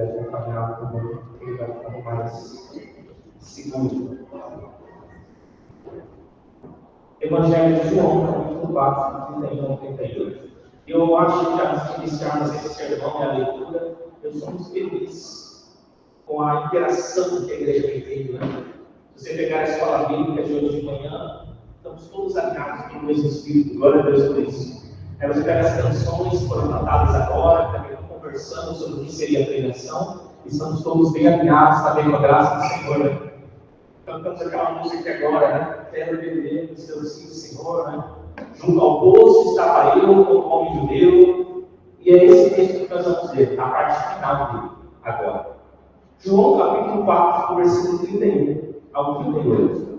puder acompanhar comigo, ele vai ficar mais seguro. Evangelho de João, capítulo 4, 31 a 38. Eu acho que já antes de iniciarmos esse sermão e a leitura, eu sou muito feliz com a interação que a igreja tem feito, né? Se você pegar a escola bíblica de hoje de manhã, estamos todos alinhados pelo mesmo Espírito, glória a Deus por isso. Aí você pega as canções que foram cantadas agora, também conversando sobre o que seria a pregação, e estamos todos bem alinhados também com a graça do Senhor, né? Cantamos aquela música agora, né? Quero beber dos teus filhos, Senhor, né? Junto ao poço estava eu, com o homem judeu, e é esse texto que nós vamos ler, a parte final dele, agora. João capítulo 4, versículo 31 ao 38.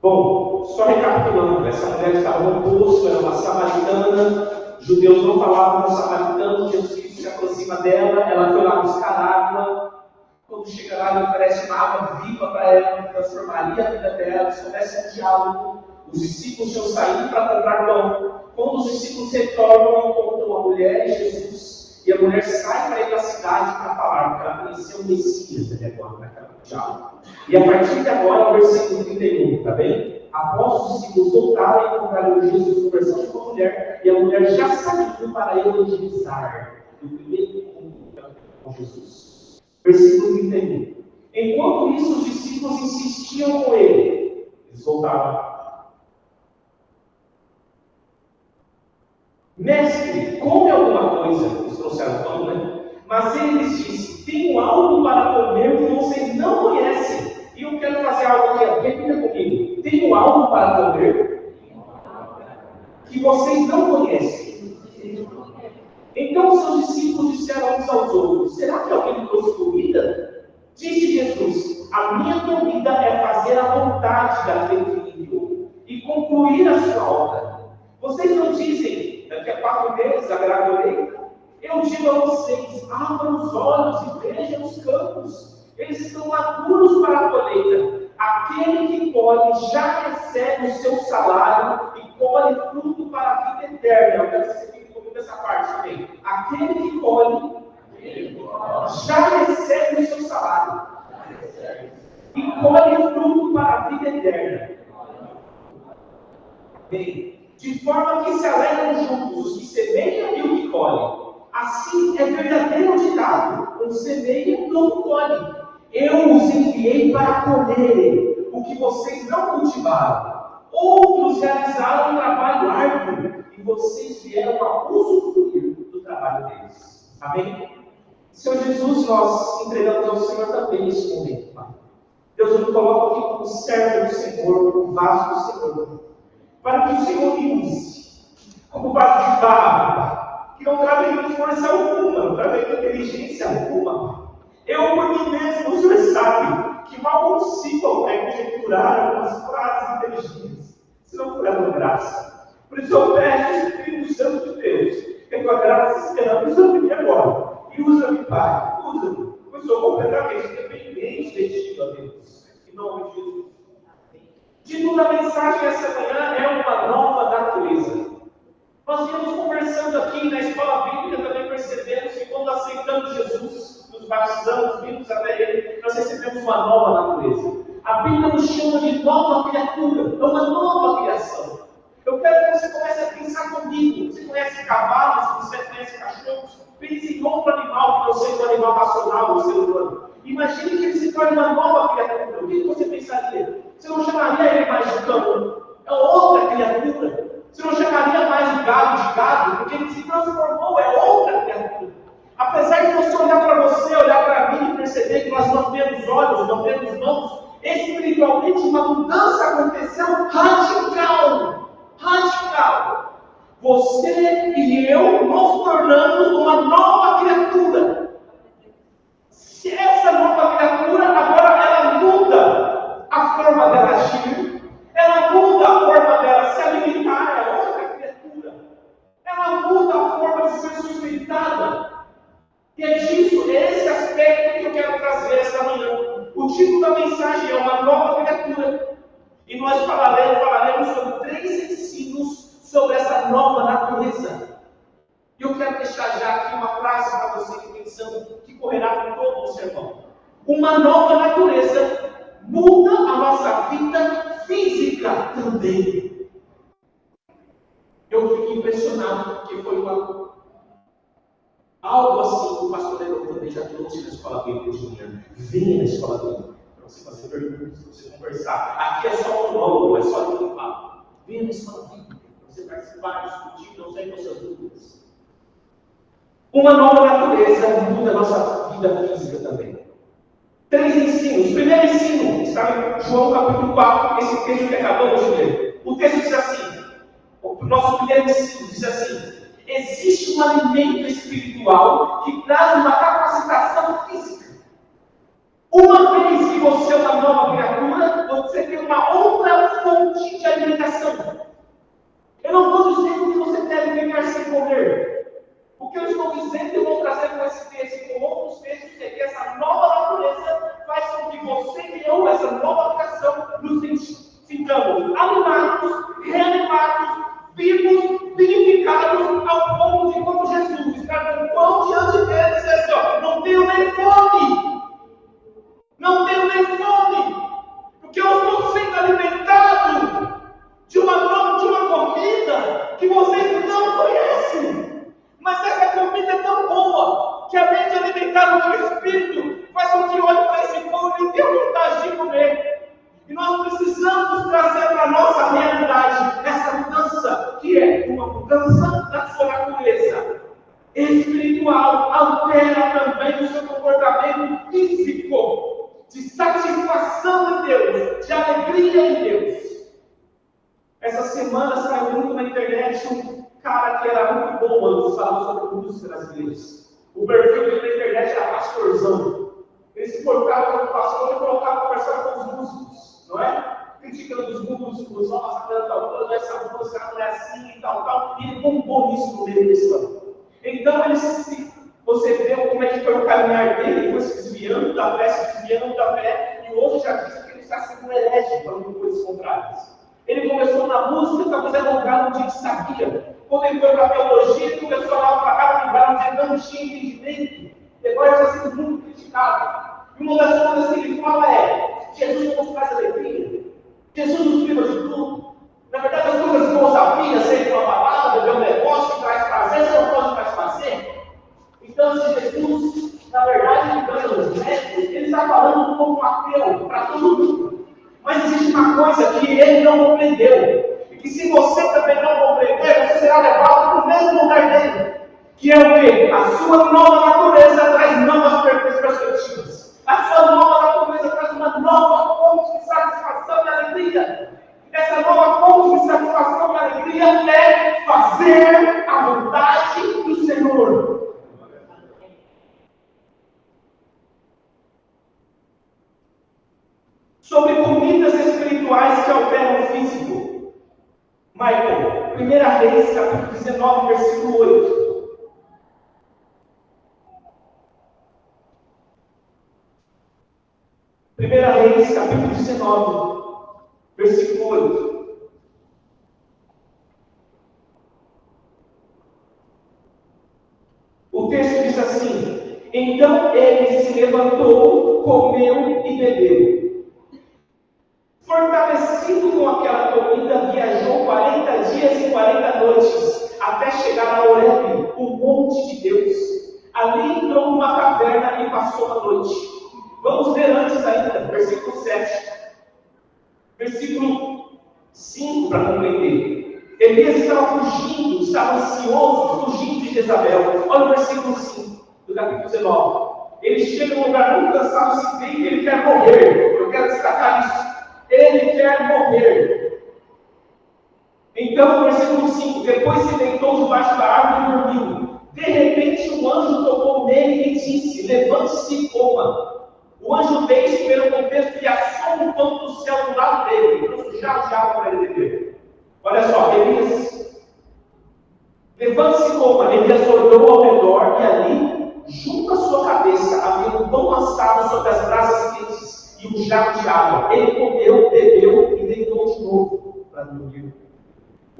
Bom, só recapitulando, essa mulher estava no poço, era uma samaritana, judeus não falavam com samaritano, Jesus se aproxima dela, ela foi lá buscar água, quando chega lá ele oferece uma água viva para ela, que transformaria a vida dela, eles começam um diálogo, os discípulos tinham saído para comprar pão, quando os discípulos retornam, encontram a mulher e Jesus, e a mulher sai para ir para a cidade para falar, porque ela conheceu o Messias até agora, naquela diálogo. E a partir de agora, o versículo 31, tá bem? Após os discípulos voltarem e encontrarem Jesus conversando com a mulher, e a mulher já saiu para evangelizar no primeiro encontro com Jesus. Versículo 31. Enquanto isso, os discípulos insistiam com ele. Eles voltaram. Mestre, come alguma coisa. Eles trouxeram pão, né? Mas ele lhes disse: tenho algo para comer que vocês não conhecem. E eu quero fazer algo aqui. Repita comigo. Tenho algo para comer que vocês não conhecem. Então os seus discípulos disseram uns aos outros: será que alguém trouxe comida? Disse Jesus: a minha comida é fazer a vontade daquele que me enviou e concluir a sua obra. Vocês não dizem, daqui a 4 meses haverá colheita? Eu digo a vocês: abram os olhos e vejam os campos. Eles estão maduros para a colheita. Aquele que colhe já recebe o seu salário e colhe fruto para a vida eterna. Eu quero que você fique comigo nessa parte também. Aquele que colhe já recebe o seu salário e colhe fruto para a vida eterna. Bem, de forma que se alegram juntos os que semeiam e o que colhem. Assim é verdadeiro ditado: um semeia e outro colhe. Eu os enviei para colherem o que vocês não cultivaram. Outros realizaram um trabalho árduo e vocês vieram a usufruir do trabalho deles. Amém? Senhor Jesus, nós entregamos ao Senhor também nesse momento, Pai. Deus, eu me coloco aqui como servo do Senhor, como vaso do Senhor, para que o Senhor me use como vaso de barro, que não trabalhei força alguma, não trabalhei inteligência alguma. Eu, por mim mesmo, o Senhor sabe que mal consigo conjecturar algumas frases inteligentes, se não for a tua graça. Por isso eu peço, Espírito Santo de Deus, que a tua graça esteja usando-me agora. E usa-me, Pai, usa-me. Eu sou completamente dependente de ti, ó Deus. Em nome de Jesus. Título da mensagem essa manhã é uma nova natureza. Nós viemos conversando aqui na escola bíblica, também percebemos que quando aceitamos Jesus, nos batizamos, vimos até Ele, nós recebemos uma nova natureza. A Bíblia nos chama de nova criatura, é uma nova criação. Eu quero que você comece a pensar comigo. Você conhece cavalos, você conhece cachorros? Pense em outro animal que não seja o animal racional do ser humano. Imagine que ele se torne uma nova criatura. O que você pensaria? Você não chamaria ele mais de cão? É outra criatura. Você não chamaria mais de gado, porque ele se transformou, é outra criatura. Apesar de você olhar para você, olhar para mim e perceber que nós não temos olhos, não temos mãos, espiritualmente uma mudança aconteceu radical. Radical. Você e eu nos tornamos uma nova criatura. Se essa nova criatura agora ela muda a forma dela agir, ela muda a forma dela se alimentar, é outra criatura. Ela muda a forma de ser sustentada. E é disso, é esse aspecto que eu quero trazer esta manhã. O título da mensagem é uma nova criatura. E nós falaremos sobre 3 ensinos sobre essa nova natureza. E eu quero deixar já aqui uma frase para você que pensando que correrá por todo o sermão. Uma nova natureza muda a nossa vida física também. Eu fiquei impressionado, porque foi algo assim que o pastor Leandro também já trouxe na escola bíblica de manhã. Venha na escola bíblica, para você fazer perguntas, para você conversar. Aqui é só um monólogo, é só aquilo que eu falo. Venha na escola bíblica, para você participar, discutir, não sei com suas dúvidas. Uma nova natureza muda a nossa vida física também. 3 ensinos. O primeiro ensino está em João capítulo 4, esse texto que acabamos de ler. O texto diz assim, o nosso primeiro ensino diz assim: existe um alimento espiritual que traz uma capacitação física. Uma vez que você é uma nova criatura, você tem uma outra fonte de alimentação. Eu não estou dizendo que você deve ficar sem comer. O que eu estou dizendo, eu vou trazer com esse texto e com outros textos, é que essa nova natureza faz com que você e eu, essa nova criação, nos sintamos animados, reanimados, vivos, vivificados, ao ponto de como Jesus está com o pão diante dele e diz assim: ó, não tenho nem fome, não tenho nem fome, porque eu estou sendo alimentado de uma comida que vocês não conhecem. Mas essa comida é tão boa que, além de alimentar o meu espírito, faz com que eu olhe para esse pão e tenha vontade de comer. E nós precisamos trazer para a nossa realidade essa mudança, que é uma mudança da sua natureza espiritual, altera também o seu comportamento físico, de satisfação em Deus, de alegria em Deus. Essa semana saiu muito na internet um cara que era muito bom antes, falava sobre músicas brasileiras. O perfil dele na internet era pastorzão. Ele se portava como pastor e colocava conversando com os músicos, não é? Criticando os músicos, nossa, cantando essa música não é assim e tal. E ele bombou nisso no meio cristão. Então, você vê como é que foi o caminhar dele, ele foi se desviando da fé, e hoje já diz que ele está sendo herege, falando coisas contrárias. Ele começou na música, talvez era um lugar onde ele sabia. Quando ele foi para a teologia, ele começou a pagar um lugar onde ele não tinha entendimento. E agora está sendo muito criticado. E uma das coisas que ele fala é: Jesus nos traz alegria. Jesus nos priva de tudo. Na verdade, as coisas boas da vida, ser uma balada, beber um negócio que traz prazer, você não pode mais fazer. Então, se Jesus, na verdade, ligando os médicos, ele está falando como um ateu para todo mundo. Mas existe uma coisa que ele não compreendeu. E que se você também não compreender, você será levado para o mesmo lugar dele. Que é o quê? A sua nova natureza traz novas perspectivas. A sua nova natureza traz uma nova fonte de satisfação e alegria. Essa nova fonte de satisfação e alegria é fazer a vontade do Senhor. Sobre comidas espirituais que alteram o físico. Michael, 1 Reis, capítulo 19, versículo 8. Primeira Reis, capítulo 19, versículo 8. O texto diz assim: então ele se levantou, comeu e bebeu. Fortalecido com aquela comida, viajou 40 dias e 40 noites, até chegar a Horebe, o monte de Deus. Ali entrou numa caverna e passou a noite. Vamos ver antes ainda, versículo 7. Versículo 5 para compreender. Elias estava fugindo, estava ansioso, fugindo de Jezabel. Olha o versículo 5 do capítulo 19. Ele chega num lugar muito cansado, se vê que ele quer morrer. Eu quero destacar isso. Ele quer morrer. Então, no versículo 5, depois se deitou debaixo da árvore e dormiu. De repente, um anjo tocou nele e disse: levante-se e coma. O anjo veio pelo contexto e assou um pão do céu do lado dele, trouxe jarro de água para ele beber. Olha só, Elias, levante-se e coma. Elias olhou ao redor e ali, junto à sua cabeça, havia um pão assado sobre as brasas quentes e um jarro de água. Ele comeu, bebeu e deitou de novo para dormir.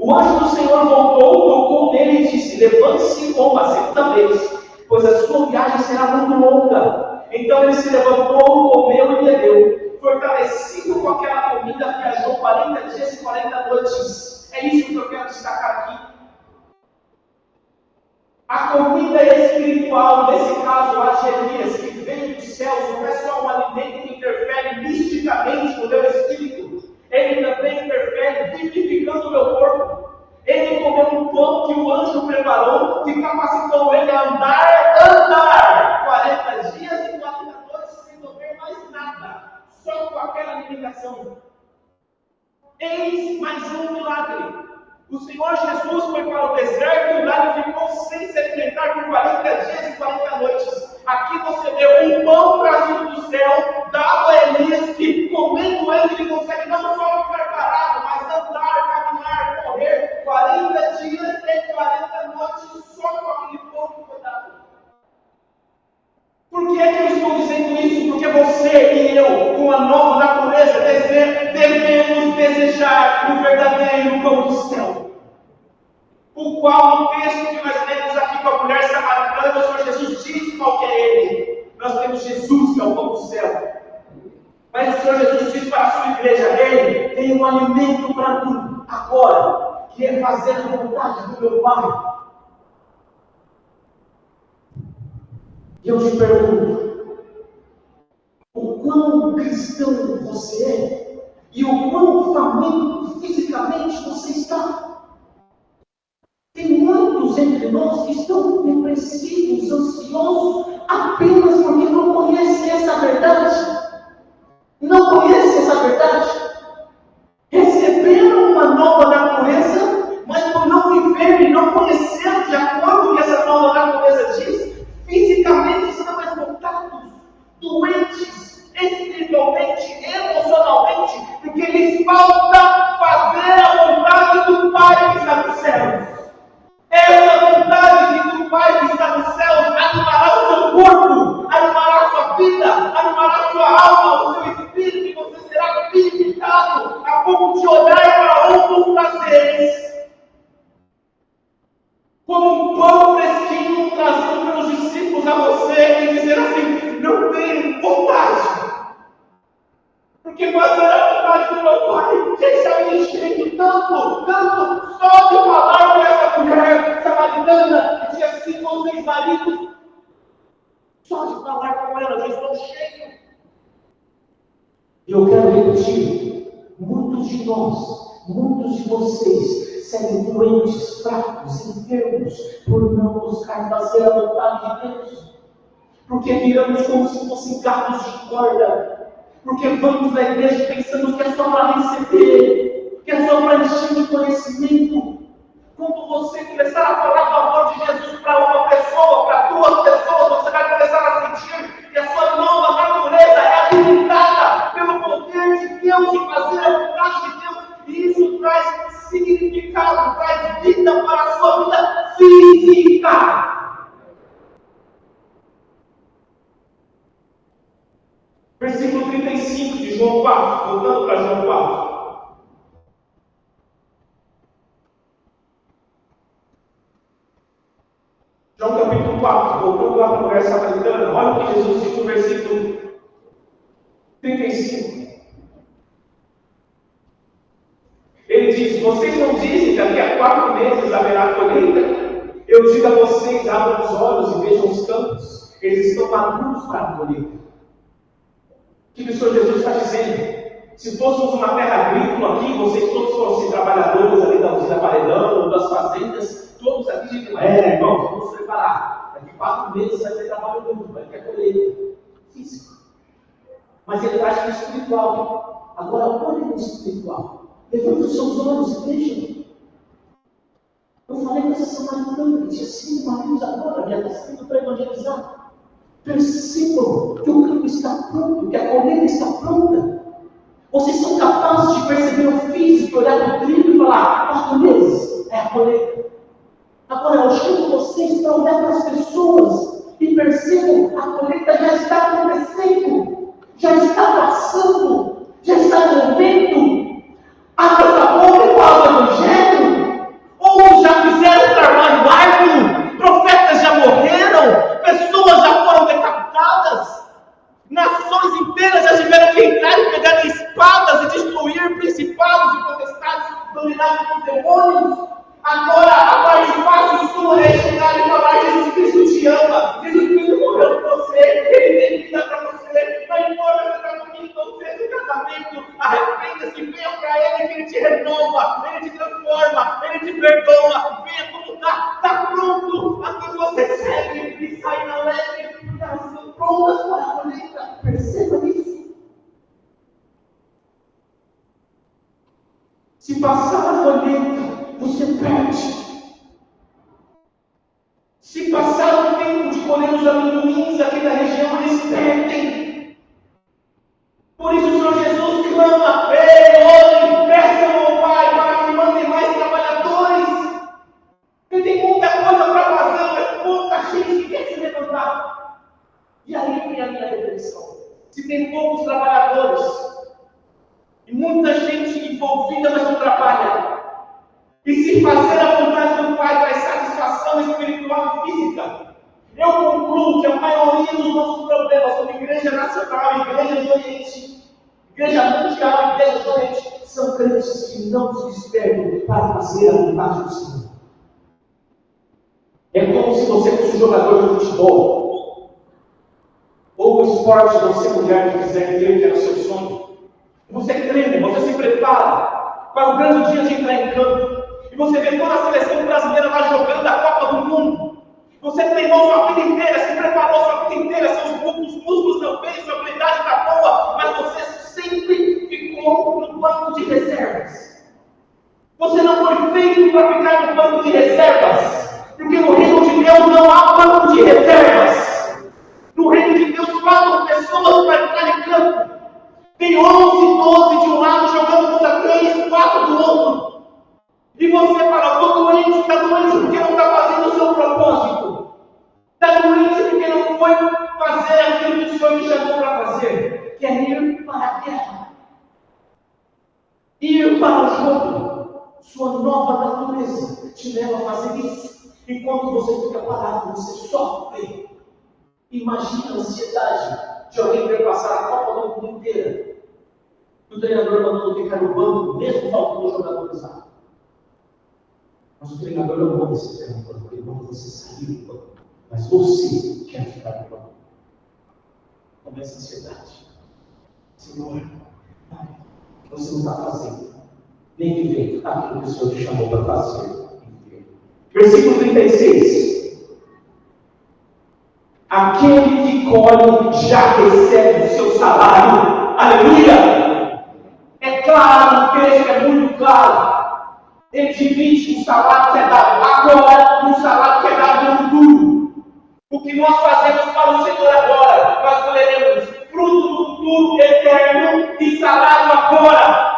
O anjo do Senhor voltou, tocou nele e disse: levante-se e coma a segunda vez, pois a sua viagem será muito longa. Então ele se levantou, comeu e bebeu. Fortalecido com aquela comida, viajou 40 dias e 40 noites. É isso que eu quero destacar aqui. A comida espiritual, nesse caso a Jeremias, que veio dos céus, não é só um alimento que interfere misticamente no meu espírito. Ele também interfere vivificando o meu corpo. Ele comeu um pão que o anjo preparou, que capacitou ele a andar 40 dias e 40 noites sem comer mais nada, só com aquela alimentação. Eis mais um milagre. O Senhor Jesus foi para o deserto e lá ele ficou sem se alimentar por 40 dias e 40 noites. Aqui você vê um pão trazido do céu, dado a Elias, que comendo ele consegue não só ficar parado, mas andar, caminhar, correr 40 dias e 40 noites só com aquele pão que foi dado. Por que é que eu estou dizendo isso? Porque você e eu, com a nova natureza, devemos desejar o verdadeiro pão do céu. O qual, no texto que nós lemos aqui com a mulher samaritana, o Senhor Jesus diz qual que é ele. Nós temos Jesus, que é o pão do céu. Mas o Senhor Jesus diz para a sua igreja: ele tem um alimento para mim, agora, que é fazer a vontade do meu Pai. E eu te pergunto, o quão cristão você é? E o quão faminto fisicamente você está? Tem muitos entre nós que estão depressivos, ansiosos, apenas porque não conhecem essa verdade. Não conhecem essa verdade. Receberam uma nova natureza, mas por não viver e não conhecer de acordo com o que essa nova natureza diz, fisicamente estão esgotados, doentes, espiritualmente, emocionalmente, porque lhes falta fazer a vontade do Pai que está nos céus. Essa vontade do Pai que está nos céus animará o seu corpo, animará a sua vida, animará a sua alma, o seu espírito, e você será vivificado a ponto de olhar para outros prazeres como um pão fresquinho trazido pelos discípulos a você e dizer assim: não tenho vontade, porque fazer a vontade do meu Pai já está me enchendo tanto, só de falar com essa mulher samaritana que tinha 5 ou 6 maridos, só de falar com ela já estou cheio. E eu quero repetir: muitos de nós, muitos de vocês seguem doentes, fracos, enfermos, por não buscar fazer a vontade de Deus. Porque viramos como se fossem gatos de corda. Porque vamos na igreja pensando que é só para receber, que é só para encher de conhecimento. Quando você começar a falar do amor de Jesus para uma pessoa, para 2 pessoas, você vai começar a sentir que a sua nova natureza é habilitada pelo poder de Deus em fazer a vontade de Deus. E isso traz significado, traz vida para a sua vida física. Versículo 35 de João 4, voltando para João 4. João capítulo 4, voltando lá para a mulher samaritana, olha o que Jesus diz no versículo 35. Ele diz: vocês não dizem que daqui a 4 meses haverá colheita? Eu digo a vocês: abram os olhos e vejam os campos, eles estão maduros para a colheita. O que o Senhor Jesus está dizendo? Se fôssemos uma terra agrícola aqui, vocês todos fossem trabalhadores ali da usina Paredão, das fazendas, todos aqui dizem: irmão, vamos preparar. Daqui 4 meses vai ter trabalho duro, vai ter colheita física. Mas ele traz para o espiritual. Agora, olha no espiritual. Levanta os seus olhos e vejam. Eu falei com essa samaritana que tinha 5 maridos agora, já está sendo para evangelizar. Percebam que o campo está pronto, que a colheita está pronta. Vocês são capazes de perceber o físico, olhar para o trigo e falar: 4 meses é a colheita. Agora eu chamo vocês para olhar para as pessoas e percebam: a colheita já está acontecendo, já está passando, já está no momento. Abra essa boca e fala do Evangelho. fronteiras já tiveram que entrar e pegar espadas e destruir principados e potestades, dominados por demônios. Agora a parte fácil sua é chegar e falar: Jesus Cristo te ama, Jesus Cristo morreu por você, Ele tem vida para você, não importa se está comigo, não seja um casamento, arrependa-se, venha para Ele que Ele te renova, Ele te transforma, Ele te perdoa, venha como está pronto, as pessoas recebem e saem na leve, porque elas estão prontas para a colheita. Perceba isso. Se passar a colheita, você perde. Se passar o tempo de colher os amendoins aqui da região, eles perdem. Por isso o Senhor Jesus clama: ei, ore, peçam ao Pai para que mandem mais trabalhadores. Ele tem muita coisa para fazer, mas pouca gente que quer se levantar. E aí vem a minha reflexão. Se tem poucos trabalhadores e muita gente envolvida, mas não trabalha, e se fazer a vontade do Pai traz satisfação espiritual e física, eu concluo que a maioria dos nossos problemas como igreja nacional, igreja do Oriente, igreja mundial, igreja do Oriente, são crentes que não se despertam para fazer a vontade do Senhor. É como se você fosse um jogador de futebol, ou o esporte de você, mulher, que quiser ter, que era o seu sonho. Você treina, você se prepara para o grande dia de entrar em campo. E você vê toda a seleção brasileira lá jogando a Copa do Mundo. Você treinou sua vida inteira, se preparou sua vida inteira, seus músculos estão bem, sua habilidade está boa, mas você sempre ficou no banco de reservas. Você não foi feito para ficar no banco de reservas, porque no reino de Deus não há banco de reservas. No reino de Deus, 4 pessoas para entrar em campo. Tem 11, 12 de um lado jogando contra 3, 4 do outro. E você fala: estou doente, está doente porque não está fazendo o seu propósito. Está doente porque não foi fazer aquilo que o Senhor me chamou para fazer, que é ir para a guerra. Ir para o jogo. Sua nova natureza te leva a fazer isso. Enquanto você fica parado, você sofre. Imagina a ansiedade de alguém ver passar a Copa do Mundo inteira. O treinador mandando ficar no banco, mesmo faltando os jogadores lá. Mas o treinador não manda você ficar no banco, ele manda você sair do banco. Mas você quer ficar no banco. Começa a ansiedade. Senhor, você não está fazendo nem vivendo aquilo que o Senhor te chamou para fazer. Versículo 36. Aquele que colhe já recebe o seu salário. Aleluia! É claro, o texto é muito claro. Ele divide o salário que é dado agora e o salário que é dado no futuro. O que nós fazemos para o Senhor agora, nós colheremos fruto do futuro eterno e salário agora.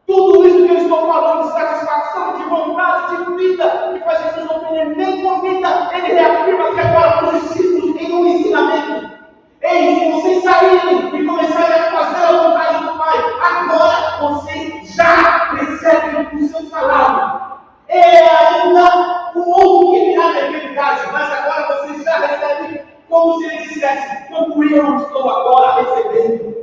Tudo isso que eu estou falando de satisfação, de vontade, de vida, que faz Jesus não ter nem comida, ele reafirma que agora para os discípulos em um ensinamento. Ei, se vocês saírem e começarem a fazer a vontade do Pai, agora vocês já recebem o seu salário. É ainda o outro que virá da eternidade, mas agora vocês já recebem como se ele dissesse: como eu estou agora recebendo.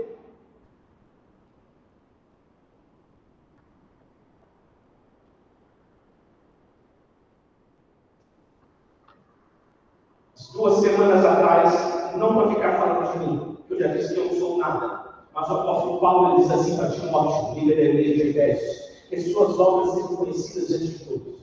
Duas semanas atrás, não para ficar falando de mim, que eu já disse que eu não sou nada, mas o apóstolo Paulo diz assim para Timóteo, líder da igreja de Efésios, que suas obras sejam conhecidas diante de todos.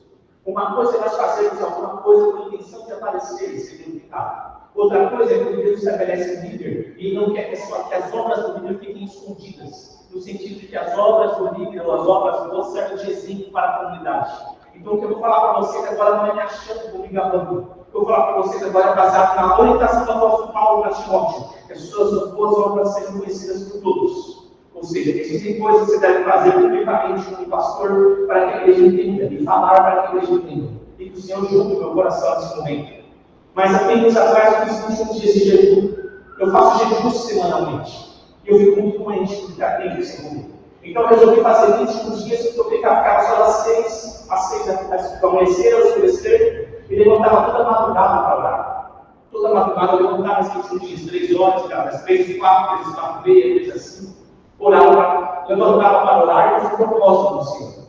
Uma coisa é nós fazermos alguma coisa com a intenção de aparecer e ser glorificado. Outra coisa é quando Deus estabelece um líder e não quer que as obras do líder fiquem escondidas, no sentido de que as obras do líder ou as obras boas servem de exemplo para a comunidade. Então o que eu vou falar para vocês agora não é me achando, vou me gabando. Eu vou falar para vocês agora baseado na orientação do apóstolo Paulo para Timóteo, que as suas boas obras sejam conhecidas por todos. Ou seja, existem coisas que você deve fazer publicamente como pastor para que a igreja entenda e falar para que a igreja entenda. E que o Senhor julgue o meu coração nesse momento. Mas há tempos atrás eu fiz 21 dias de jejum. Eu faço jejum semanalmente. E eu fico muito doente por ficar tempo sem comer. Então eu resolvi fazer 21 dias que eu ficava só das 6 às 6 da amanhecer, ao escurecer, e levantava toda madrugada para orar. Toda madrugada eu levantava às 5 dias, 3 horas, cara, às 3, 4, 3, 4, meia, 3, assim. Orava, levantava para orar e fiz propósito do Senhor.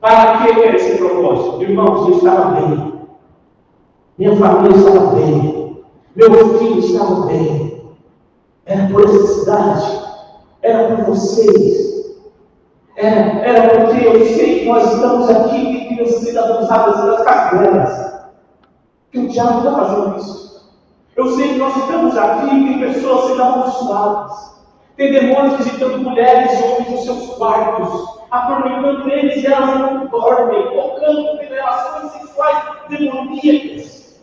Para que era esse propósito? Irmãos, eu estava bem. Minha família estava bem. Meu filho estava bem. Era por necessidade. Era por vocês. Era porque eu sei que nós estamos aqui e crianças sendo abusadas nas cavernas. Que o diabo está fazendo isso. Eu sei que nós estamos aqui e tem pessoas sendo amaldiçoadas. Tem demônios visitando mulheres e homens nos seus quartos, atormentando eles e elas não dormem, tocando em relações sexuais demoníacas.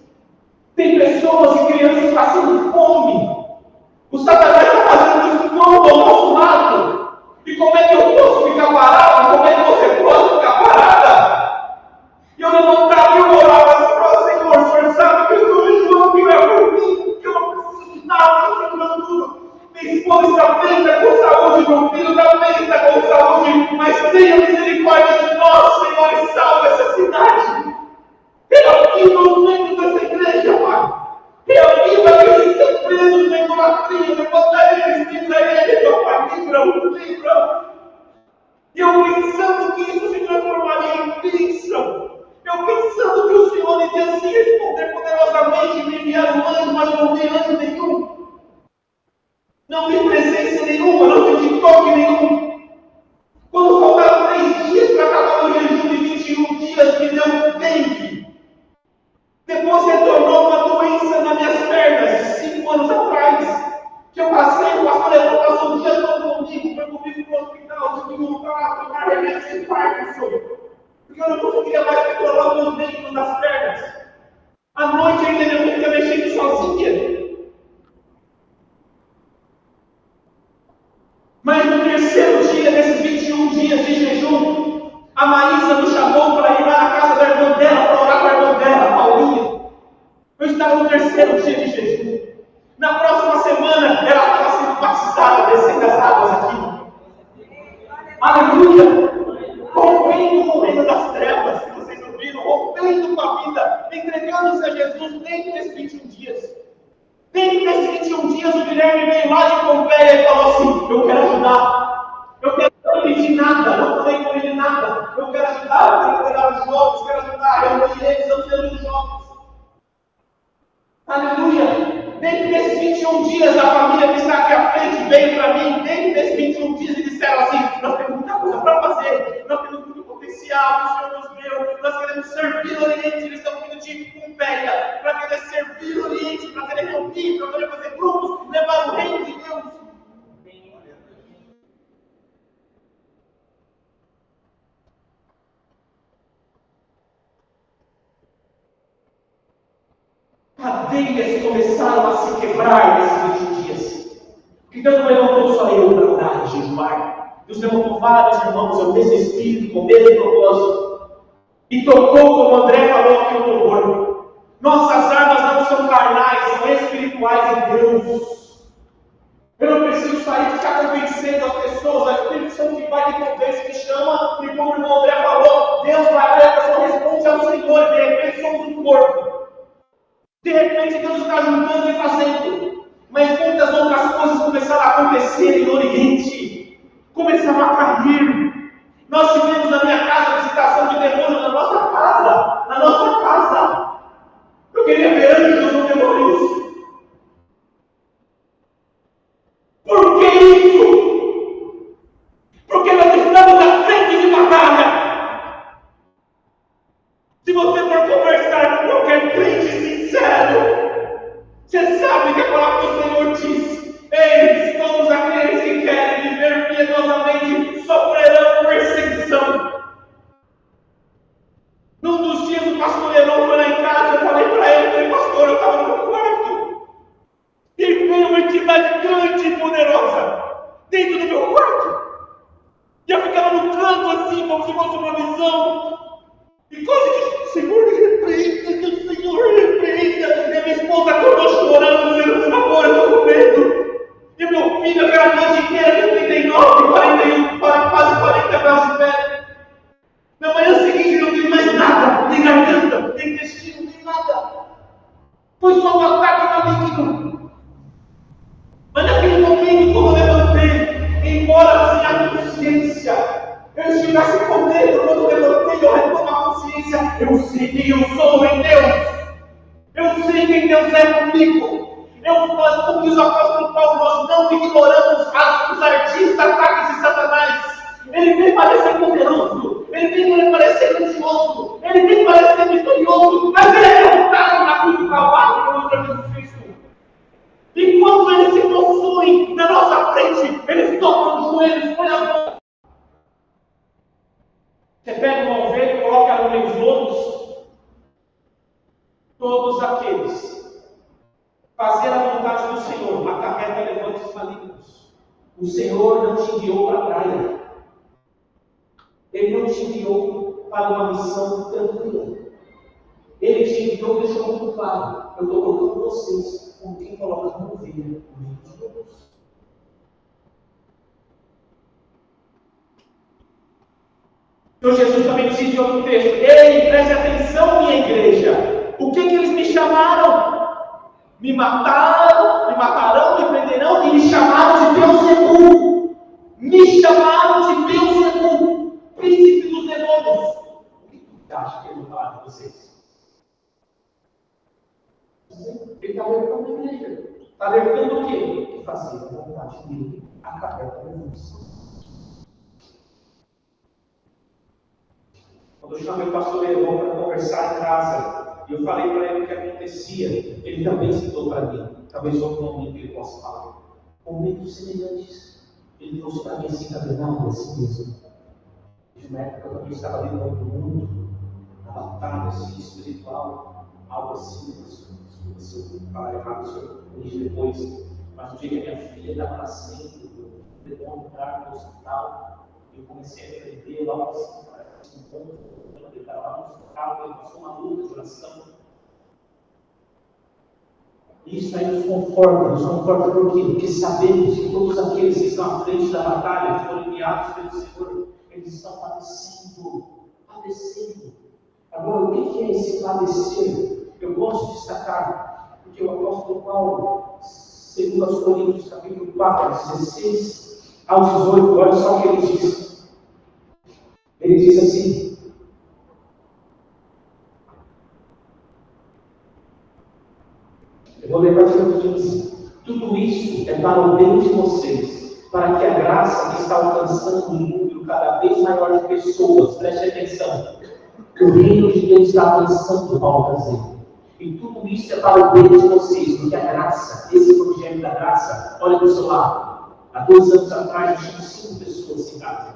Tem pessoas e crianças passando fome. O Satanás está fazendo isso todo ao nosso lado. E como é que eu posso ficar parado? Como é que você pode ficar parada? E eu levantava e eu orava assim para o Senhor. O Senhor sabe que eu estou jejuando, que é por mim, que eu não preciso de nada, eu estou dando tudo. Minha esposa está bem, está com saúde, meu filho está bem, está com saúde, mas tenha misericórdia de nós, Senhor, e salva essa cidade. Reaviva os membros dessa igreja, Pai. Reaviva aqueles que estão presos na idolatria, levanta eles, livra eles, ó Pai, livra. E eu pensando que isso se transformaria em bênção. Eu pensando que o Senhor iria assim responder poderosamente, me enviar um anjo, mas não vi anjo nenhum. Não vi presença nenhuma, não senti toque nenhum. Quando faltaram 3 dias para acabar o jejum de 21 dias, me deu dengue. Depois retornou uma doença nas minhas pernas, 5 anos atrás. Que eu passei, o pastor Leandro passou o dia todo comigo, foi comigo para o hospital, tive que voltar a tomar remédio de Parkinson. Porque eu não conseguia mais controlar os meus dentes nas pernas. À noite ainda eu fiquei mexendo sozinha. Mas no terceiro dia desses 21 dias de jejum, a Maísa me chamou para ir lá na casa da irmã dela, para orar com a irmã dela, Paulinha. Eu estava no terceiro dia de jejum. Na próxima semana, ela estava sendo batizada, descendo as águas aqui. Aleluia! Rompendo com o reino das trevas, que vocês ouviram, rompendo com a vida, entregando-se a Jesus dentro desses 21 dias. Dentro desses 21 dias, o Guilherme veio lá de Pompeia e falou assim: eu quero ajudar. Eu não pedi nada, não falei com ele nada. Eu quero ajudar, eu quero cuidar os jovens, quero ajudar, eu reuni eles, eu sei os jovens. Aleluia! Dentro desses 21 dias, a família que está aqui à frente veio para mim, dentro desses 21 dias, e disseram assim: nós temos muita coisa para fazer, nós temos muito potencial que o Senhor nos deu, nós queremos servir o Oriente, eles estão vindo de Pompeia, para querer servir o Oriente, para querer reunir, para querer fazer grupos, levar o reino de Deus. Cadeias começaram a se quebrar nesses 21 dias. Então não levantou só eu para orar e jejuar. Deus levantou vários irmãos ao mesmo espírito, com o mesmo propósito. E tocou, como André falou aqui no louvor. Nossas armas não são carnais, são espirituais em Deus. Eu não preciso sair e ficar convencendo as pessoas. A Espírito Santo que vai de convence, me chama. E como o irmão André falou, Deus vai lá e a pessoa responde ao Senhor. E de repente somos um corpo. De repente Deus está juntando e fazendo. Mas muitas outras coisas começaram a acontecer no Oriente. Começaram a cair. Nós tivemos na minha casa visitação de demônios na nossa casa. Na nossa casa. Eu queria ver anjos no demônios. Por que isso? Porque nós estamos à frente de batalha. Se você for conversar com qualquer crente sincero, você sabe que a palavra do Senhor diz: eles, todos aqueles que querem viver piedosamente, sofrerão perseguição. Num dos dias o pastor Heron foi lá em casa, eu falei para ele: pastor, eu estava no meu quarto, e veio uma entidade grande e poderosa dentro do meu quarto. E eu ficava no canto assim, como se fosse uma visão. E quase que, Senhor, repreenda, que o Senhor repreenda. E a minha esposa acordou chorando, dizendo: por favor, eu estou com medo. E meu filho, aquela noite inteira, com 39, 41, quase 40 graus de febre. Na manhã seguinte, não tem mais nada, nem garganta, nem intestino, nem nada. Foi só e eu sou em Deus. Eu sei que Deus é comigo. Nós, como diz o apóstolo Paulo, nós não ignoramos os ardis ataques de Satanás. Ele vem parecer poderoso, ele vem parecer grandioso, ele vem parecer vitorioso, mas ele é derrotado na cruz do Calvário pelo Senhor Jesus Cristo. E quando ele se possui na nossa frente, eles tocam os joelhos, põem a mão. Você pega uma ovelha e coloca ela no meio dos lobos. Todos aqueles fazer a vontade do Senhor acarreta levantes malignos. O Senhor não te enviou para a praia. Ele não te enviou para uma missão tranquila. Ele te enviou, deixou muito claro. Eu estou colocando vocês como quem coloca uma ovelha no meio dos lobos. Então Jesus também disse em outro texto: ei, preste atenção, minha igreja. O que eles me chamaram? Me matarão, me prenderão e me chamaram de Beelzebul. Me chamaram de Beelzebul, príncipe dos demônios. O que você acha que ele vai falar de vocês? Ele está alertando a igreja. Está alertando o quê? Que fazer a vontade dele acarreta a renúncia. Quando eu chamei o pastor Leon para conversar em casa, e eu falei para ele o que acontecia, ele também citou para mim. Talvez outro momento ele possa falar. Momentos semelhantes. Ele trouxe para mim assim, não, assim mesmo. De uma época eu também estava lidando com o mundo, na batalha assim, espiritual, algo assim. Se eu falar errado, se eu corrigir depois. Mas no dia que a minha filha estava nascendo, eu demônio entrar no hospital, eu comecei a aprender logo assim, parece um ponto, ele estava lá no hospital, ele passou uma luta de oração. Isso aí nos conforta por quê? Porque sabemos que todos aqueles que estão à frente da batalha, que foram enviados pelo Senhor, eles estão padecendo. Agora, o que é esse padecer? Eu gosto de destacar, porque o apóstolo Paulo, segundo aos Coríntios, capítulo 4, 16 ao 18, olha só o que ele diz. Ele diz assim: eu vou ler a partir do 15. Tudo isso é para o bem de vocês, para que a graça que está alcançando um número cada vez maior de pessoas, preste atenção, o reino de Deus está avançando, Paulo está dizendo. E tudo isso é para o bem de vocês, porque a graça, esse evangelho da graça, olha para o seu lado. Há 2 anos atrás, eu tinha 5 pessoas em casa.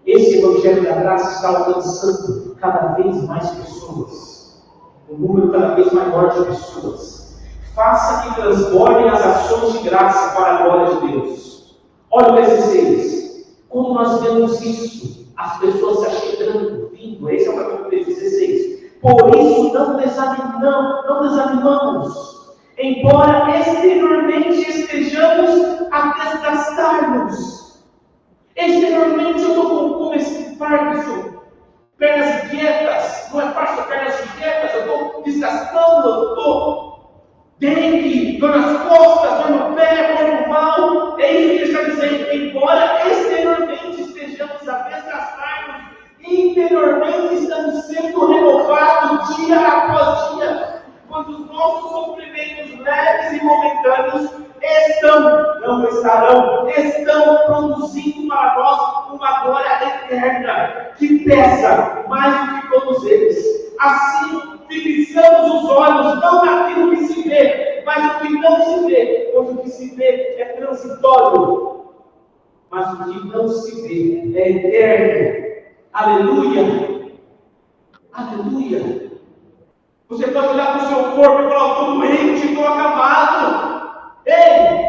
Esse evangelho da graça está alcançando cada vez mais pessoas, um número cada vez maior de pessoas. Faça que transbordem as ações de graça para a glória de Deus. Olha o 16. Quando nós vemos isso, as pessoas se achegando, vindo, esse é o capítulo 16. Por isso não desanimamos, embora exteriormente estejamos a desgastar-nos. Exteriormente eu estou com esse Parkinson, pernas inquietas, não é fácil, pernas inquietas, eu estou desgastando, eu estou dengue, dor nas costas, dor no pé, corpo mal. É isso que ele está dizendo. Embora exteriormente estejamos a desgastar-nos, interiormente estamos sendo renovados dia após dia, quando os nossos sofrimentos leves e momentâneos estão produzindo para nós uma glória eterna, que pesa mais do que todos eles. Assim, fixamos os olhos não naquilo que se vê, mas no que não se vê, pois o que se vê é transitório, mas o que não se vê é eterno. Aleluia! Aleluia! Você pode olhar para o seu corpo e falar: estou doente, estou acamado. Ei!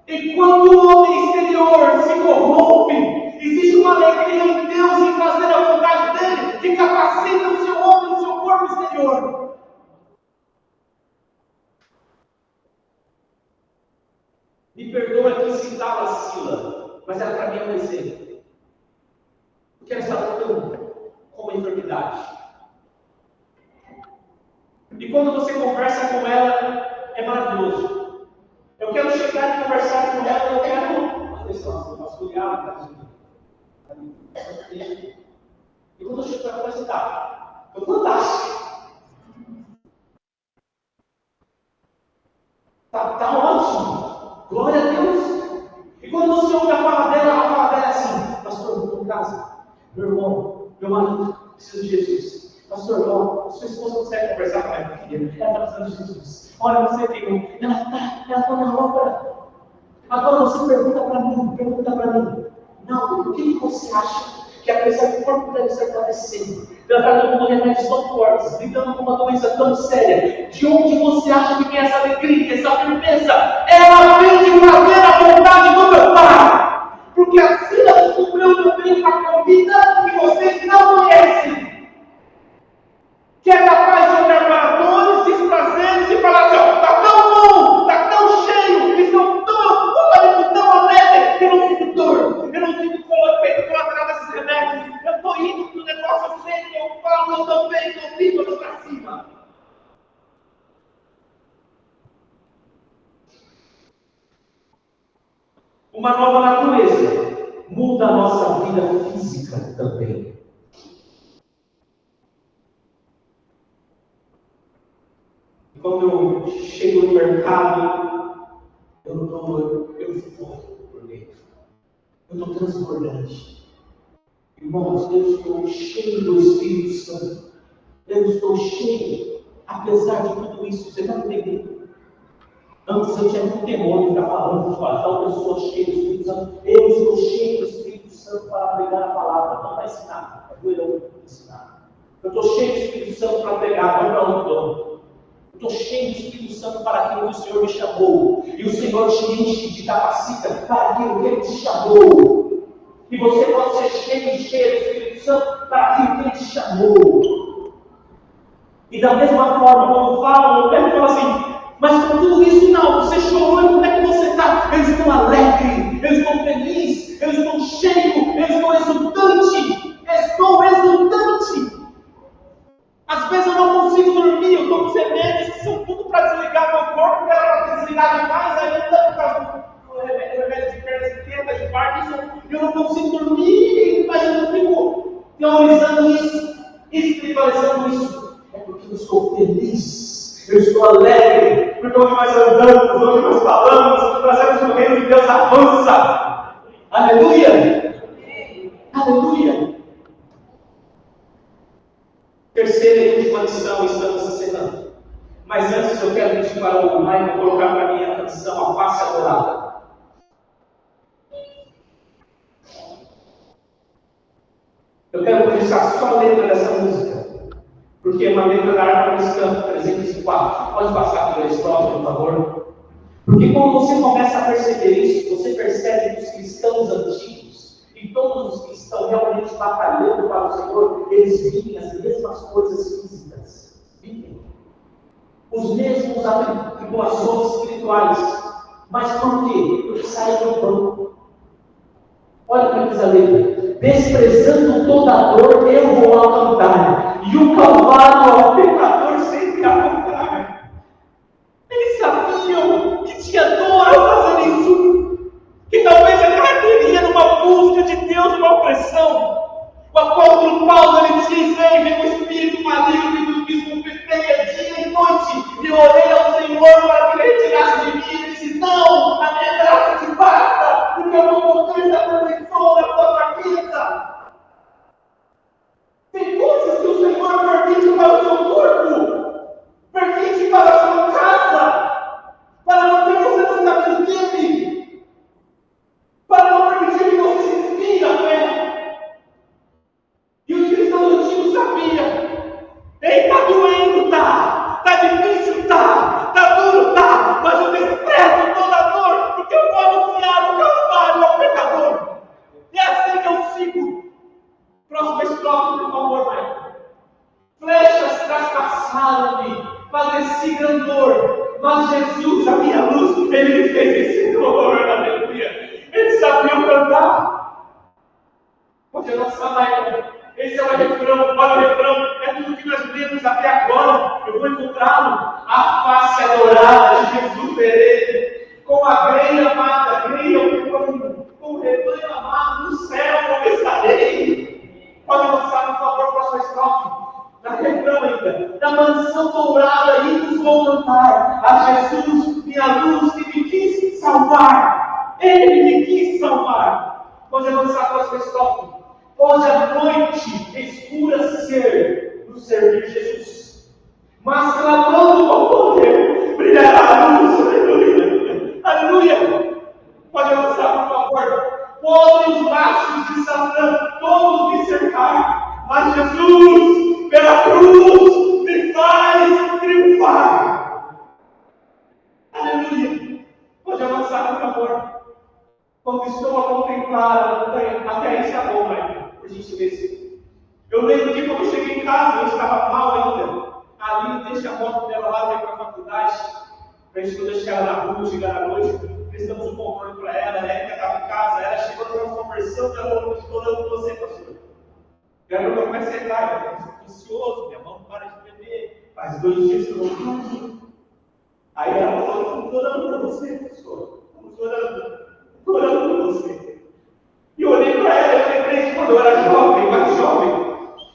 Enquanto o homem exterior se corrompe, existe uma alegria em Deus em fazer a vontade dele, que capacita o seu homem, o seu corpo exterior. Me perdoa aqui citar a Sila, mas era para mim um exemplo. Porque ela estava tão com uma enfermidade. E quando você conversa com ela, é maravilhoso. Eu quero chegar e conversar com ela, eu quero. Atenção, vasculhar, e quando eu chego para ela, você está. Foi fantástico. Tá ótimo. Glória a Deus. E quando você ouve a fala dela, ela fala dela assim: pastor, eu estou em casa. Meu irmão, meu marido, preciso de Jesus. Pastor, ó, sua esposa consegue conversar com ela, filha? Ela está precisando de Jesus. Olha, você tem. Ela está na obra. Agora você pergunta para mim. Não, por que você acha que apesar do corpo deve ser padecendo, tratado com remédios tão fortes, lidando com uma doença tão séria, de onde você acha que vem essa alegria, essa firmeza? Ela vem de fazer a vontade do meu Pai. Porque assim ela descobriu também uma comida que vocês não conhecem, que é capaz de olhar para dores, desprazeres e falar assim: está tão bom, está tão cheio, estou tão alegre, que eu não sinto dor, eu não sinto efeito colateral desses remédios, eu estou indo para o negócio, eu sei que eu falo, eu estou bem, estou vivo, eu estou para cima. Uma nova natureza muda a nossa vida física também. Quando eu chego no mercado, eu vou por dentro. Eu estou transbordante. Irmãos, eu estou cheio do Espírito Santo. Eu estou cheio, apesar de tudo isso. Você está entendendo? Antes eu tinha muito temor de ficar falando, tal pessoa cheia do Espírito Santo. Eu estou cheio do Espírito Santo para pregar a palavra, não para ensinar. É doido eu ensinar. Eu estou cheio do Espírito Santo para pregar, não para um dono. Eu estou cheio do Espírito Santo para aquilo que o Senhor me chamou. E o Senhor te enche, te capacita para aquilo que Ele te chamou. E você pode ser cheio do Espírito Santo para aquilo que Ele te chamou. E da mesma forma, quando falam, eu pego e falo assim: mas com tudo isso não, você chorou e como é que você está? Eu estou alegre, eu estou feliz, eu estou cheio, eu estou exultante. Às vezes eu não consigo dormir, eu estou com remédios que são tudo para desligar meu corpo, porque era para desligar demais ainda por causa do remédio de perda esquerda, de Parkinson, e eu não consigo dormir, mas eu não fico teorizando isso, espiritualizando isso. É porque eu estou feliz, eu estou alegre, porque onde nós andamos, onde nós falamos, trazemos o reino de Deus avança. Aleluia! Aleluia! Terceira e última lição, estamos encerrando. Mas antes eu quero pedir para o Michael colocar para mim a canção A Face Adorada. Eu quero começar só a letra dessa música, porque é uma letra da harpa cristã, 304. Pode passar pela estrofe, por favor? Porque quando você começa a perceber isso, você percebe que os cristãos antigos e todos os que estão realmente batalhando para o Senhor, eles vivem as mesmas coisas físicas. Vivem os mesmos tribulações espirituais. Mas por quê? Porque saíram do banco. Olha como diz a letra: desprezando toda dor, eu vou ao cantar, e o calvário ao pecador sempre a contar. Eles sabiam que tinha dor ao fazer isso, que talvez a carteirinha numa busca de Deus, uma opressão. O apóstolo Paulo, ele diz: ei, meu espírito maligno e do bispo peteia dia e noite, e orei ao Senhor para que ele retirasse de mim. Ele disse: não, a minha graça te basta, porque eu não conheço a perfeição da tua fraqueza. Tem coisas que o Senhor permite para o seu corpo, permite para a sua casa, para não ter você no caminho dele, para não permitir que você desvie a fé. E os cristãos antigos sabiam: ei, está doendo, está difícil, está duro, mas eu desprezo toda a dor, porque eu vou anunciar o calvário ao pecador. E é assim que eu sigo. Próxima estrofe, por favor, Michael. Flechas traspassaram-me, padeci grande dor, mas Jesus, a minha luz, Ele me fez vencedor, aleluia. Eles sabiam cantar. Pode lançar, Michael. Esse é o refrão, olha o refrão, é tudo que nós lemos até agora. Eu vou encontrá-lo. A face adorada de Jesus verei, com a grelha amada, com o rebanho amado no céu eu estarei. Pode lançar, por favor, para a sua estrofe. salvar. Ele me quis salvar. Pode avançar com as questões. Pode a noite escura ser no servir Jesus. Mas clamando com poder, brilhará a luz. Aleluia. Aleluia. Pode avançar, por favor. Podem os machos de Satã todos me cercar, mas Jesus, pela cruz, me faz triunfar. Aleluia. Pode avançar, por favor. Quando estou a contemplar a montanha, até aí está bom, Maria, por gentileza. Eu lembro que quando eu cheguei em casa, eu estava mal ainda. Ali, deixa a moto dela lá, veio para a faculdade, para a gente não deixar ela na rua, chegar à noite. Prestamos um controle para ela, a Érica estava em casa, ela chegou, nós conversando, ela falou, estou orando por você, pastor. Garota, como é que você está? Eu estou ansioso, minha mão não para de beber. Faz 2 dias que eu não estou. Aí ela falou, estamos orando por você, pastor. Estamos orando por você. E eu olhei para ela, eu lembrei que quando eu era jovem, mais jovem,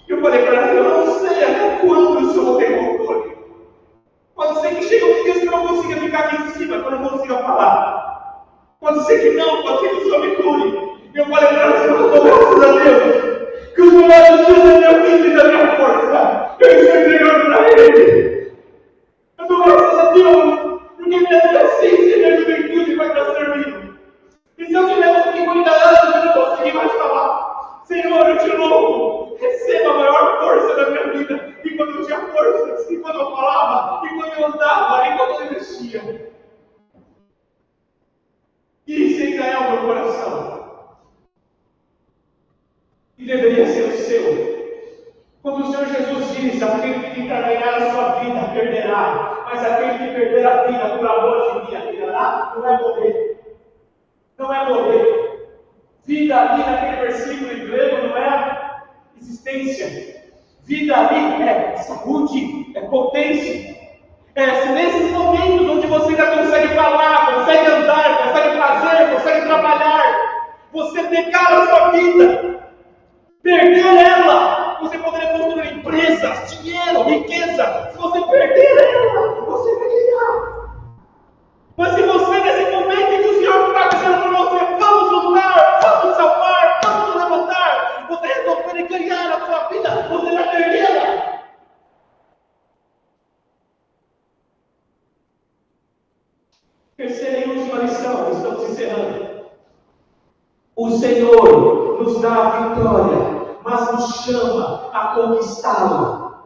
eu falei para ela, eu não sei até quando o senhor tem controle. Pode ser que chegue um dia que eu não consiga ficar aqui em cima, que eu não consiga falar. Pode ser que não, pode ser que o Senhor me cure. Eu falei para você, eu estou graças a Deus, que o Senhor ajuda a minha vida e da minha força. Eu estou entregando para Ele. Eu estou graças a Deus, porque minha adolescência e minha juventude vai estar servindo. E se eu tiver 50 anos, eu não conseguir mais falar. Senhor, eu te louvo, receba a maior força da minha vida. E quando eu tinha força, e quando eu falava, e quando eu andava, e quando eu investia. Isso enganhar o meu coração. E deveria ser o seu. Quando o Senhor Jesus diz, aquele que tentar ganhar a sua vida, perderá. Mas aquele que perder a vida por amor de mim, ganhará, não é morrer. Não é morrer. Vida ali naquele versículo em grego não é existência. Vida ali é saúde, é potência. Nesses momentos onde você ainda consegue falar, consegue andar, consegue fazer, consegue trabalhar, você pegar a sua vida, perder ela, você poderia construir empresas, dinheiro, riqueza. Se você perder ela, você vai ganhar. Mas se você, nesse momento em que o Senhor está dizendo para você, vamos lutar, vamos salvar, vamos levantar, você resolver ganhar a sua vida, você vai perdê-la. Terceira e última lição, estamos encerrando. O Senhor nos dá a vitória, mas nos chama a conquistá-la.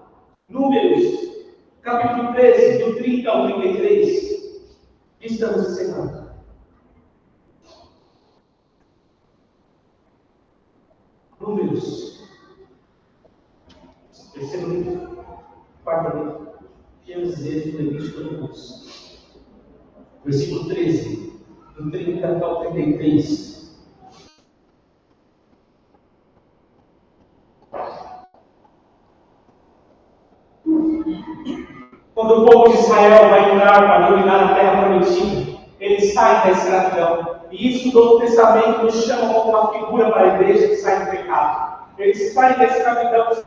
Números, capítulo 13, do 30 ao 33. Estamos encerrando. Números. Terceiro livro, quarto livro. Gênesis, Levítico e Números. Versículo 13, do 30 ao 33. Quando o povo de Israel vai entrar para dominar a terra prometida, eles saem da escravidão. E isso o Novo Testamento nos chama como uma figura para a igreja que sai do pecado. Eles saem da escravidão.